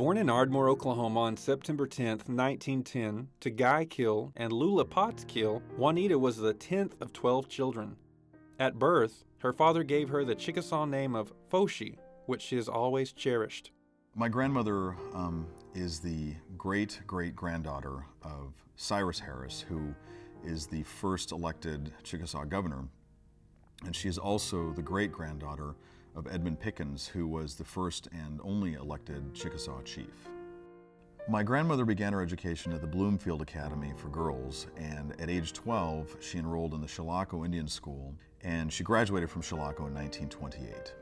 Born in Ardmore, Oklahoma on September 10, 1910, to Guy Keel and Lula Potts Keel, Juanita was the 10th of 12 children. At birth, her father gave her the Chickasaw name of Foshi, which she has always cherished. My grandmother is the great-great-granddaughter of Cyrus Harris, who is the first elected Chickasaw governor, and she is also the great-granddaughter of Edmund Pickens, who was the first and only elected Chickasaw chief. My grandmother began her education at the Bloomfield Academy for Girls, and at age 12, she enrolled in the Chilocco Indian School, and she graduated from Chilocco in 1928.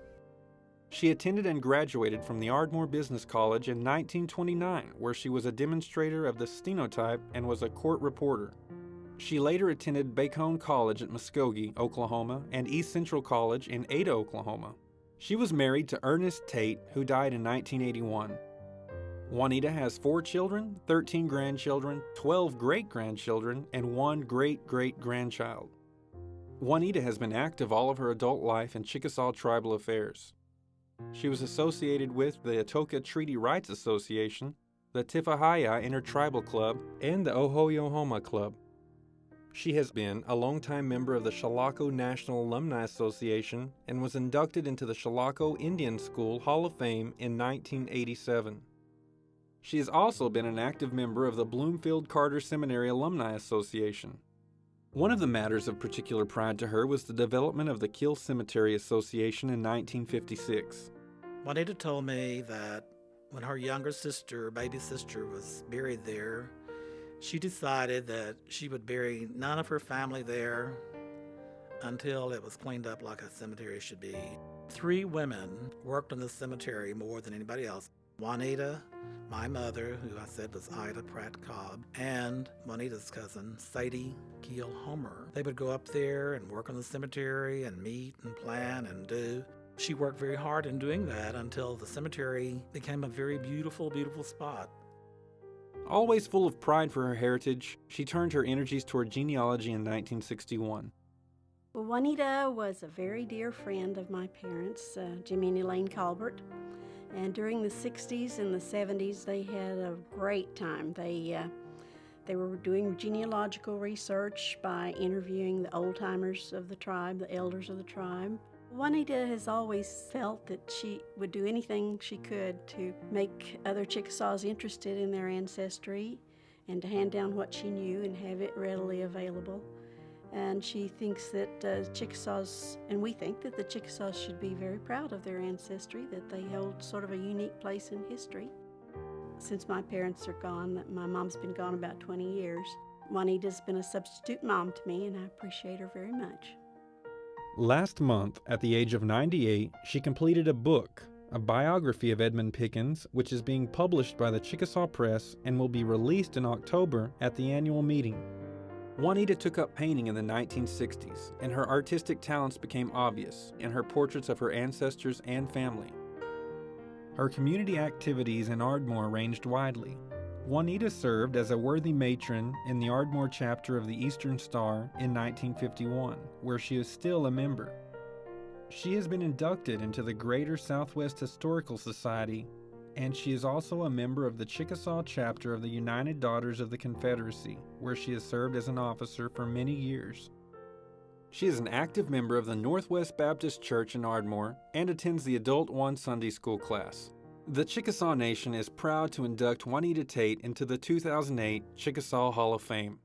She attended and graduated from the Ardmore Business College in 1929, where she was a demonstrator of the stenotype and was a court reporter. She later attended Bacone College at Muskogee, Oklahoma, and East Central College in Ada, Oklahoma. She was married to Ernest Tate, who died in 1981. Juanita has 4 children, 13 grandchildren, 12 great-grandchildren, and 1 great-great-grandchild. Juanita has been active all of her adult life in Chickasaw tribal affairs. She was associated with the Atoka Treaty Rights Association, the Tifahaya Intertribal Club, and the Ohoyohoma Club. She has been a longtime member of the Chilocco National Alumni Association and was inducted into the Chilocco Indian School Hall of Fame in 1987. She has also been an active member of the Bloomfield Carter Seminary Alumni Association. One of the matters of particular pride to her was the development of the Keel Cemetery Association in 1956. Juanita told me that when her younger sister, baby sister, was buried there, she decided that she would bury none of her family there until it was cleaned up like a cemetery should be. 3 women worked on the cemetery more than anybody else. Juanita, my mother, who I said was Ida Pratt Cobb, and Juanita's cousin, Sadie Keel Homer. They would go up there and work on the cemetery and meet and plan and do. She worked very hard in doing that until the cemetery became a very beautiful, beautiful spot. Always full of pride for her heritage, she turned her energies toward genealogy in 1961. Well, Juanita was a very dear friend of my parents, Jimmy and Elaine Colbert. And during the 60s and the 70s, they had a great time. They were doing genealogical research by interviewing the old-timers of the tribe, the elders of the tribe. Juanita has always felt that she would do anything she could to make other Chickasaws interested in their ancestry and to hand down what she knew and have it readily available. And she thinks that Chickasaws, and we think that the Chickasaws should be very proud of their ancestry, that they held sort of a unique place in history. Since my parents are gone, my mom's been gone about 20 years, Juanita's been a substitute mom to me, and I appreciate her very much. Last month, at the age of 98, she completed a book, a biography of Edmund Pickens, which is being published by the Chickasaw Press and will be released in October at the annual meeting. Juanita took up painting in the 1960s, and her artistic talents became obvious in her portraits of her ancestors and family. Her community activities in Ardmore ranged widely. Juanita served as a worthy matron in the Ardmore chapter of the Eastern Star in 1951, where she is still a member. She has been inducted into the Greater Southwest Historical Society, and she is also a member of the Chickasaw chapter of the United Daughters of the Confederacy, where she has served as an officer for many years. She is an active member of the Northwest Baptist Church in Ardmore and attends the Adult 1 Sunday School class. The Chickasaw Nation is proud to induct Juanita Tate into the 2008 Chickasaw Hall of Fame.